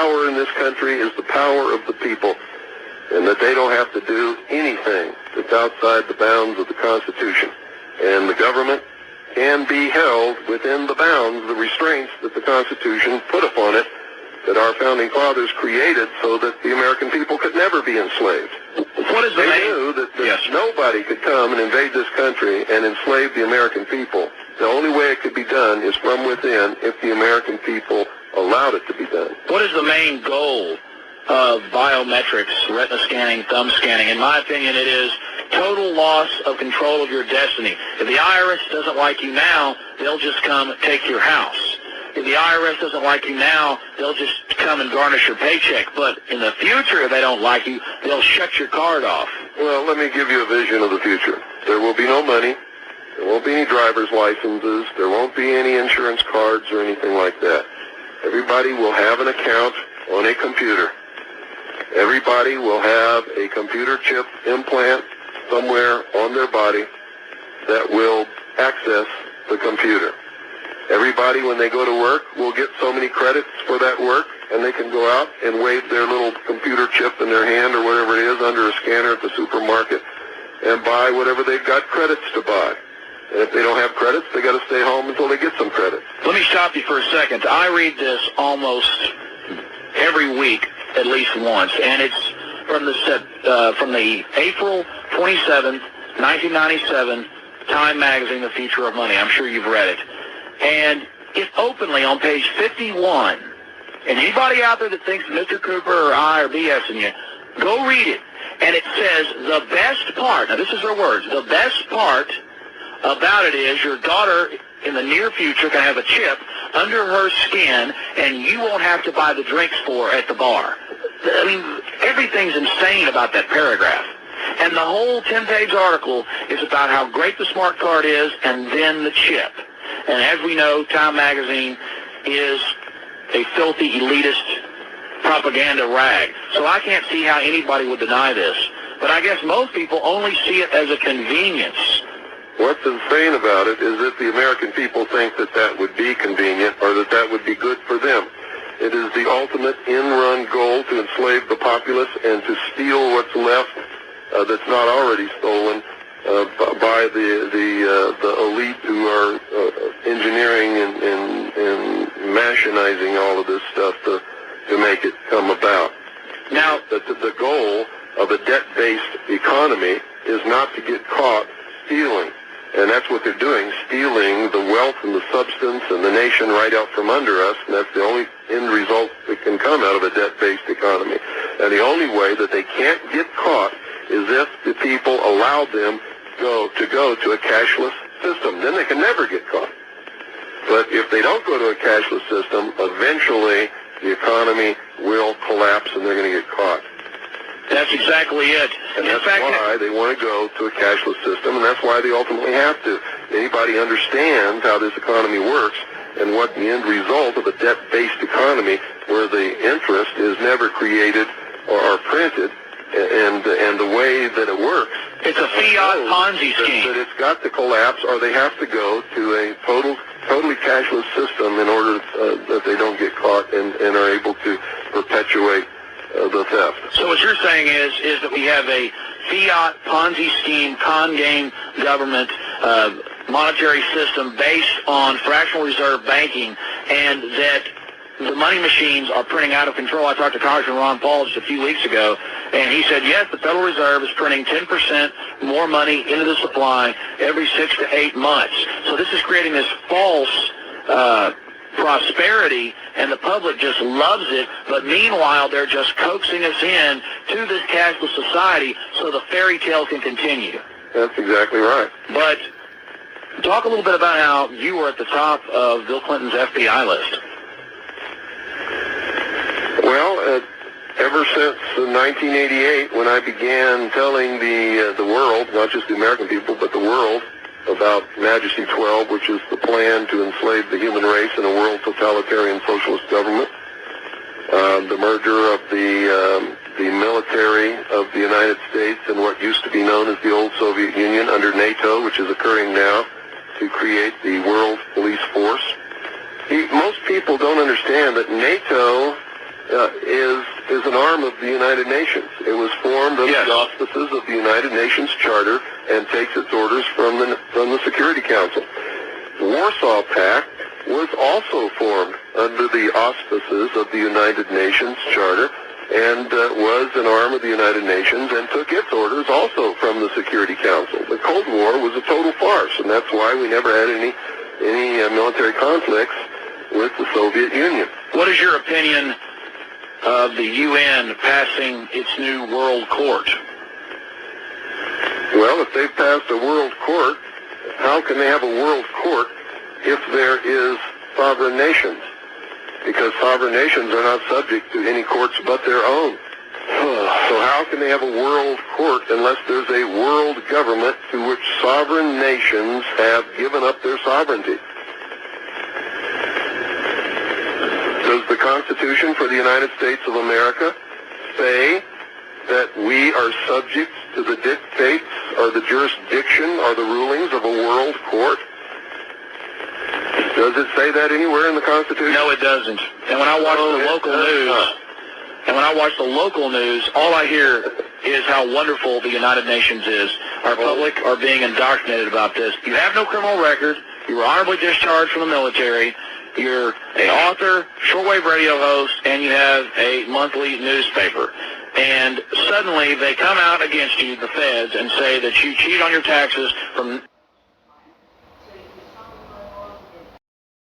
power in this country is the power of the people, and that they don't have to do anything that's outside the bounds of the Constitution. And the government can be held within the bounds, the restraints that the Constitution put upon it, that our founding fathers created so that the American people could never be enslaved. What is the They knew that nobody could come and invade this country and enslave the American people. The only way it could be done is from within if the American people allowed it to be done. What is the main goal of biometrics, retina scanning, thumb scanning? In my opinion, it is total loss of control of your destiny. If the IRS doesn't like you now, they'll just come and take your house. If the IRS doesn't like you now, they'll just come and garnish your paycheck. But in the future, if they don't like you, they'll shut your card off. Well, let me give you a vision of the future. There will be no money. There won't be any driver's licenses. There won't be any insurance cards or anything like that. Everybody will have an account on a computer. Everybody will have a computer chip implant somewhere on their body that will access the computer. Everybody, when they go to work, will get so many credits for that work, and they can go out and wave their little computer chip in their hand or whatever it is under a scanner at the supermarket and buy whatever they've got credits to buy. And if they don't have credits, they got to stay home until they get some credits. Let me stop you for a second. I read this almost every week, at least once, and it's from the April 27th, 1997 Time Magazine, The Future of Money. I'm sure you've read it. And it openly on page 51, and anybody out there that thinks Mr. Cooper or I are BSing you, go read it. And it says the best part, now this is her words, the best part about it is your daughter in the near future can have a chip under her skin, and you won't have to buy the drinks for her at the bar. I mean, everything's insane about that paragraph. And the whole 10-page article is about how great the smart card is and then the chip. And as we know, Time Magazine is a filthy, elitist propaganda rag. So I can't see how anybody would deny this. But I guess most people only see it as a convenience. What's insane about it is that the American people think that that would be convenient or that that would be good for them. It is the ultimate in-run goal to enslave the populace and to steal what's left that's not already stolen by the elite who are engineering and machinizing all of this stuff to make it come about. Now, the goal of a debt-based economy is not to get caught stealing. And that's what they're doing, stealing the wealth and the substance and the nation right out from under us. And that's the only end result that can come out of a debt-based economy. And the only way that they can't get caught is if the people allow them to go to a cashless system. Then they can never get caught. But if they don't go to a cashless system, eventually the economy will collapse and they're going to get caught. That's exactly it. And that's why they want to go to a cashless system, and that's why they ultimately have to. Anybody understands how this economy works and what the end result of a debt-based economy where the interest is never created or printed, and the way that it works. It's a fiat Ponzi scheme. That it's got to collapse, or they have to go to a totally cashless system in order that they don't get caught and are able to perpetuate the theft. So what you're saying is that we have a fiat Ponzi scheme, con game government, monetary system based on fractional reserve banking, and that the money machines are printing out of control. I talked to Congressman Ron Paul just a few weeks ago, and he said, yes, the Federal Reserve is printing 10% more money into the supply every 6 to 8 months. So this is creating this false prosperity, and the public just loves it. But meanwhile, they're just coaxing us in to this cashless society so the fairy tale can continue. That's exactly right. But talk a little bit about how you were at the top of Bill Clinton's FBI list. Well, ever since 1988, when I began telling the world, not just the American people, but the world, about Majesty 12, which is the plan to enslave the human race in a world totalitarian socialist government, the merger of the military of the United States and what used to be known as the old Soviet Union under NATO, which is occurring now, to create the world police force. Most people don't understand that NATO is an arm of the United Nations. It was formed under Yes. the auspices of the United Nations Charter and takes its orders from the Security Council. The Warsaw Pact was also formed under the auspices of the United Nations Charter and was an arm of the United Nations and took its orders also from the Security Council. The Cold War was a total farce, and that's why we never had any military conflicts with the Soviet Union. What is your opinion of the UN passing its new World Court? Well, if they've passed a world court, how can they have a world court if there is sovereign nations? Because sovereign nations are not subject to any courts but their own. So how can they have a world court unless there's a world government to which sovereign nations have given up their sovereignty? Does the Constitution for the United States of America say that we are subject to the dictates or the jurisdiction or the rulings of a world court? Does it say that anywhere in the Constitution? No, it doesn't. And when I watch the local news, all I hear is how wonderful the United Nations is. Our public are being indoctrinated about this. You have no criminal record. You were honorably discharged from the military. You're an author, shortwave radio host, and you have a monthly newspaper. And suddenly they come out against you, the feds, and say that you cheat on your taxes from